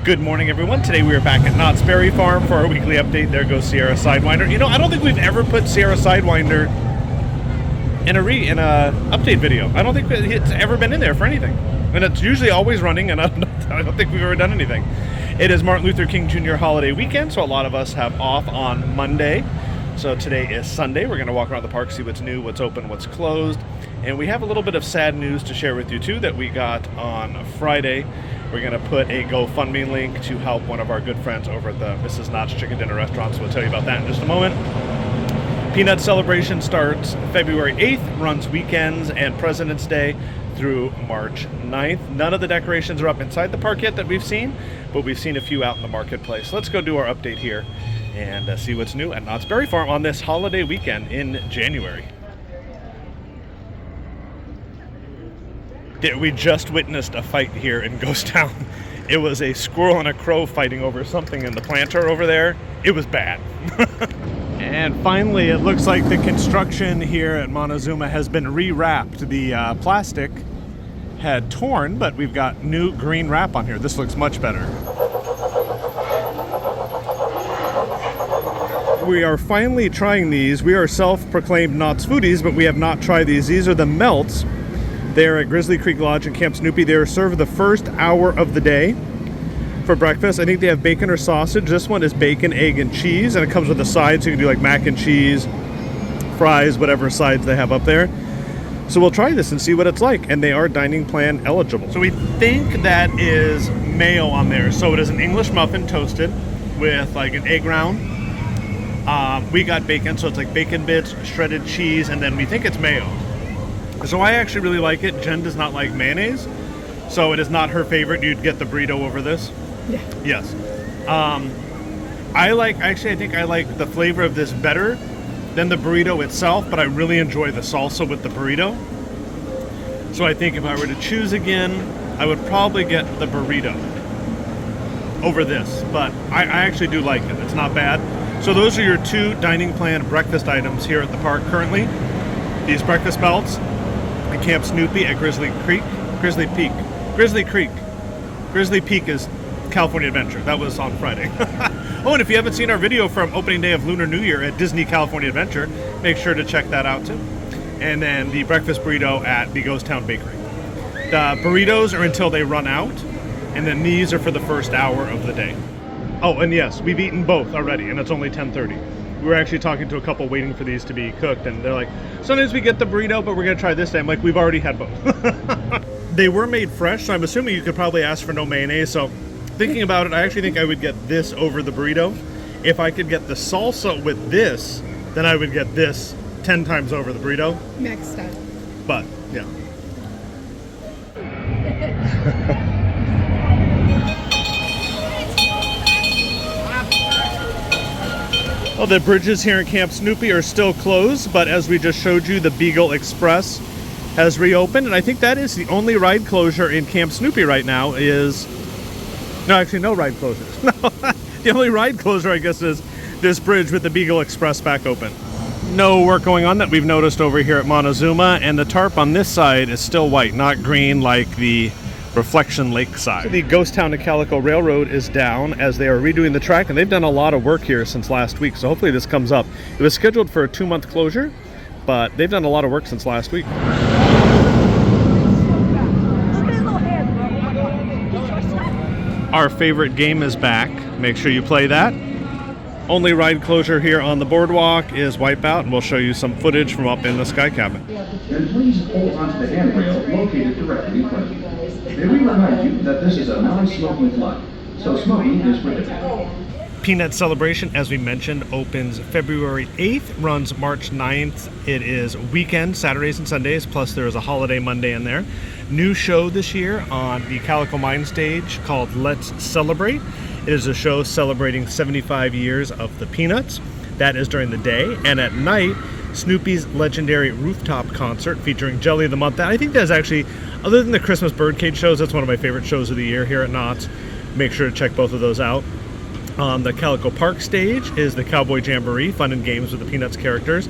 Good morning, everyone. Today we are back at Knott's Berry Farm for our weekly update. There goes Sierra Sidewinder. You know, I don't think we've ever put Sierra Sidewinder in a update video. I don't think it's ever been in there for anything. And it's usually always running, and I don't think we've ever done anything. It is Martin Luther King Jr. holiday weekend, so a lot of us have off on Monday. So today is Sunday. We're going to walk around the park, see what's new, what's open, what's closed. And we have a little bit of sad news to share with you, too, that we got on Friday. We're going to put a GoFundMe link to help one of our good friends over at the Mrs. Knott's Chicken Dinner Restaurant, so we'll tell you about that in just a moment. Peanut celebration starts February 8th, runs weekends and President's Day through March 9th. None of the decorations are up inside the park yet that we've seen, but we've seen a few out in the marketplace. Let's go do our update here and see what's new at Knott's Berry Farm on this holiday weekend in January. We just witnessed a fight here in Ghost Town. It was a squirrel and a crow fighting over something in the planter over there. It was bad. And finally, it looks like the construction here at Montezooma has been rewrapped. The plastic had torn, but we've got new green wrap on here. This looks much better. We are finally trying these. We are self-proclaimed Knott's foodies, but we have not tried these. These are the melts. They're at Grizzly Creek Lodge in Camp Snoopy. They are served the first hour of the day for breakfast. I think they have bacon or sausage. This one is bacon, egg, and cheese, and it comes with a side, so you can do like mac and cheese, fries, whatever sides they have up there. So we'll try this and see what it's like, and they are dining plan eligible. So we think that is mayo on there. So it is an English muffin toasted with like an egg round. We got bacon, so it's like bacon bits, shredded cheese, and then we think it's mayo. So I actually really like it. Jen does not like mayonnaise, so it is not her favorite. You'd get the burrito over this. Yeah. Yes. I think I like the flavor of this better than the burrito itself, but I really enjoy the salsa with the burrito. So I think if I were to choose again, I would probably get the burrito over this, but I actually do like it. It's not bad. So those are your two dining plan breakfast items here at the park currently. These breakfast melts at Camp Snoopy at Grizzly Creek. Grizzly Peak is California Adventure. That was on Friday. Oh, and if you haven't seen our video from opening day of Lunar New Year at Disney California Adventure, make sure to check that out too. And then the breakfast burrito at the Ghost Town Bakery. The burritos are until they run out, and then these are for the first hour of the day. Oh, and yes, we've eaten both already, and it's only 10:30. We were actually talking to a couple waiting for these to be cooked, and they're like, sometimes we get the burrito, but we're going to try this day. I'm like, we've already had both. They were made fresh, so I'm assuming you could probably ask for no mayonnaise. So thinking about it, I actually think I would get this over the burrito. If I could get the salsa with this, then I would get this 10 times over the burrito. Max style. But, yeah. Well, the bridges here in Camp Snoopy are still closed, but as we just showed you, the Beagle Express has reopened, and I think that is the only ride closure in Camp Snoopy right now is... No, actually, no ride closures. No, the only ride closure, I guess, is this bridge with the Beagle Express back open. No work going on that we've noticed over here at Montezooma, and the tarp on this side is still white, not green like the Reflection Lake side. The Ghost Town to Calico Railroad is down as they are redoing the track, and they've done a lot of work here since last week, so hopefully this comes up. It was scheduled for a 2-month closure, but they've done a lot of work since last week. Our favorite game is back. Make sure you play that. Only ride closure here on the boardwalk is Wipeout, and we'll show you some footage from up in the sky cabin. Then please hold onto the handrail located directly in front of you. May we remind you that this is a non-smoking flight, so smoking is prohibited. Peanut celebration, as we mentioned, opens February 8th, runs March 9th. It is weekend, Saturdays and Sundays, plus there is a holiday Monday in there. New show this year on the Calico Mine stage called Let's Celebrate. It is a show celebrating 75 years of the Peanuts. That is during the day, and at night, Snoopy's legendary rooftop concert featuring Jelly of the Month. I think that's actually, other than the Christmas birdcage shows, that's one of my favorite shows of the year here at Knott's. Make sure to check both of those out. On the Calico Park stage is the Cowboy Jamboree, fun and games with the Peanuts characters.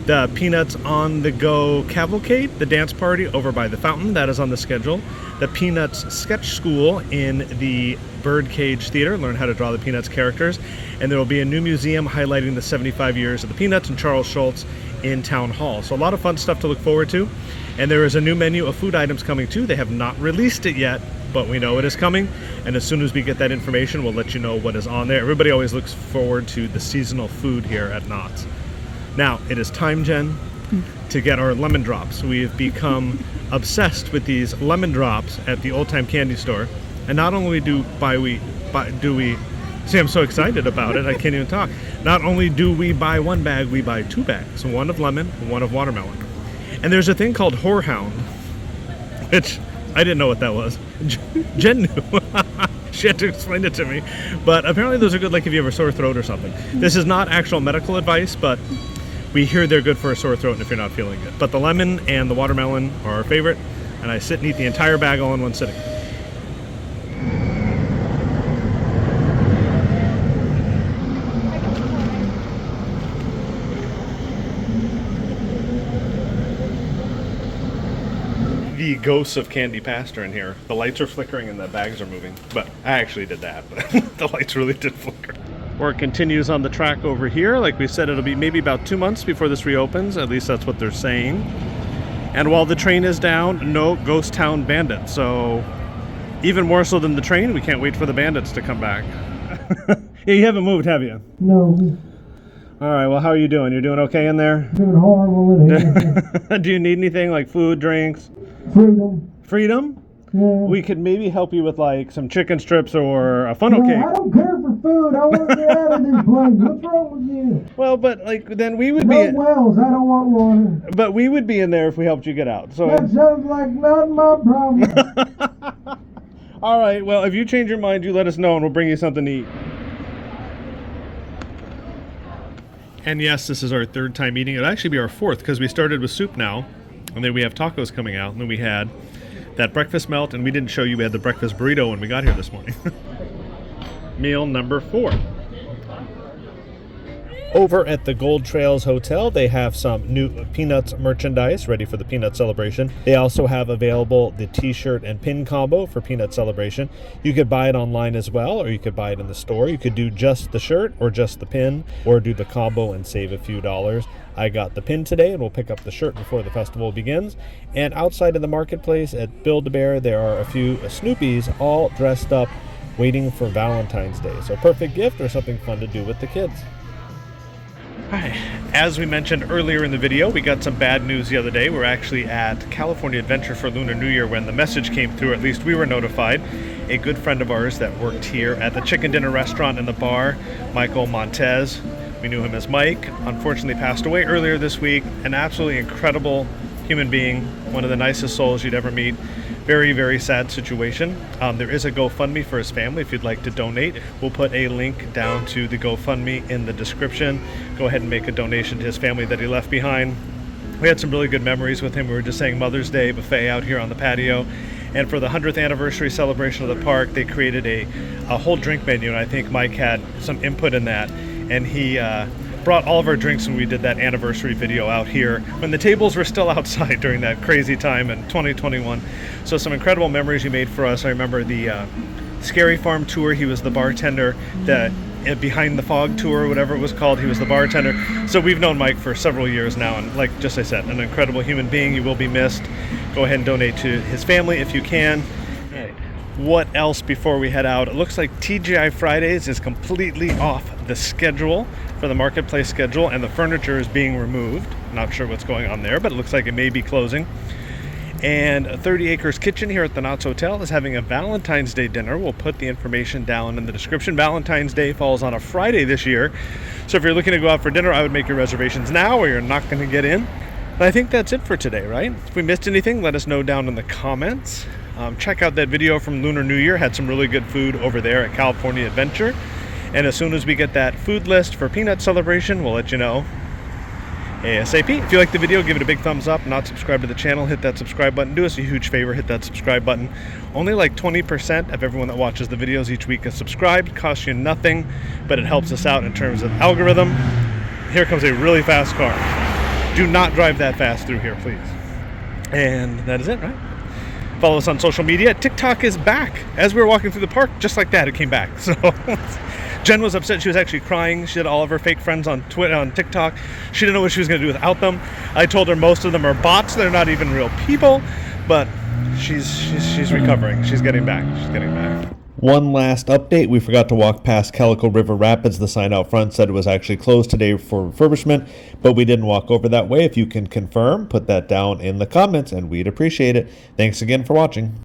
The Peanuts on the Go Cavalcade, the dance party over by the fountain, that is on the schedule. The Peanuts Sketch School in the Birdcage Theater, learn how to draw the Peanuts characters. And there will be a new museum highlighting the 75 years of the Peanuts and Charles Schulz in Town Hall. So a lot of fun stuff to look forward to. And there is a new menu of food items coming too. They have not released it yet, but we know it is coming. And as soon as we get that information, we'll let you know what is on there. Everybody always looks forward to the seasonal food here at Knott's. Now, it is time, Jen, to get our lemon drops. We have become obsessed with these lemon drops at the Old Time Candy Store. And not only do we see, I'm so excited about it, I can't even talk. Not only do we buy one bag, we buy two bags. One of lemon, one of watermelon. And there's a thing called Whorehound, which I didn't know what that was. Jen knew. She had to explain it to me. But apparently those are good, like if you have a sore throat or something. This is not actual medical advice, but we hear they're good for a sore throat and if you're not feeling good. But the lemon and the watermelon are our favorite, and I sit and eat the entire bag all in one sitting. The ghosts of Candy Past are in here. The lights are flickering and the bags are moving. But I actually did that, but the lights really did flicker. Work continues on the track over here. Like we said, it'll be maybe about 2 months before this reopens. At least that's what they're saying. And while the train is down, no Ghost Town bandits. So even more so than the train, we can't wait for the bandits to come back. Yeah, you haven't moved, have you? No. All right, well, how are you doing? You're doing okay in there? Doing horrible in here. Do you need anything like food, drinks? Freedom. Freedom? Yeah. We could maybe help you with like some chicken strips or a funnel No, cake. I don't care for food. I want to get out of this place. What's wrong with you? Well, but like then we would No be. wells. I don't want water. But we would be in there if we helped you get out. So. That sounds like not my problem. All right. Well, if you change your mind, you let us know, and we'll bring you something to eat. And yes, this is our third time eating. It'll actually be our fourth because we started with soup now, and then we have tacos coming out, and then we had that breakfast melt, and we didn't show you we had the breakfast burrito when we got here this morning. Meal number 4. Over at the Gold Trails Hotel, they have some new Peanuts merchandise ready for the Peanut Celebration. They also have available the t-shirt and pin combo for Peanut Celebration. You could buy it online as well, or you could buy it in the store. You could do just the shirt or just the pin, or do the combo and save a few dollars. I got the pin today, and we'll pick up the shirt before the festival begins. And outside of the marketplace at Build-A-Bear, there are a few Snoopies all dressed up, waiting for Valentine's Day. So perfect gift or something fun to do with the kids. Hi. As we mentioned earlier in the video, we got some bad news the other day. We're actually at California Adventure for Lunar New Year when the message came through, at least we were notified. A good friend of ours that worked here at the chicken dinner restaurant and the bar, Michael Montez, we knew him as Mike, unfortunately passed away earlier this week. An absolutely incredible human being, one of the nicest souls you'd ever meet. Very, very sad situation. There is a GoFundMe for his family if you'd like to donate. We'll put a link down to the GoFundMe in the description. Go ahead and make a donation to his family that he left behind. We had some really good memories with him. We were just saying Mother's Day buffet out here on the patio. And for the 100th anniversary celebration of the park, they created a whole drink menu, and I think Mike had some input in that. And he brought all of our drinks when we did that anniversary video out here when the tables were still outside during that crazy time in 2021. So some incredible memories you made for us. I remember the Scary Farm tour. He was the bartender. The Behind the Fog tour, whatever it was called, he was the bartender. So we've known Mike for several years now, and like just I said, an incredible human being. You will be missed. Go ahead and donate to his family if you can. What else before we head out? It looks like TGI Fridays is completely off the schedule for the marketplace schedule, and the furniture is being removed. Not sure what's going on there, but it looks like it may be closing. And 30 Acres Kitchen here at the Knott's Hotel is having a Valentine's Day dinner. We'll put the information down in the description. Valentine's Day falls on a Friday this year, so if you're looking to go out for dinner, I would make your reservations now or you're not going to get in. But I think that's it for today, right? If we missed anything, let us know down in the comments. Check out that video from Lunar New Year. Had some really good food over there at California Adventure. And as soon as we get that food list for Peanut Celebration, we'll let you know ASAP. If you like the video, give it a big thumbs up. Not subscribed to the channel, hit that subscribe button. Do us a huge favor, hit that subscribe button. Only like 20% of everyone that watches the videos each week is subscribed. It costs you nothing, but it helps us out in terms of algorithm. Here comes a really fast car. Do not drive that fast through here, please. And that is it, right? Follow us on social media. TikTok is back. As we were walking through the park, just like that, it came back. So Jen was upset. She was actually crying. She had all of her fake friends on Twitter, on TikTok. She didn't know what she was going to do without them. I told her most of them are bots. They're not even real people. But she's recovering. She's getting back. She's getting back. One last update. We forgot to walk past Calico River Rapids. The sign out front said it was actually closed today for refurbishment, but we didn't walk over that way. If you can confirm, put that down in the comments, and we'd appreciate it. Thanks again for watching.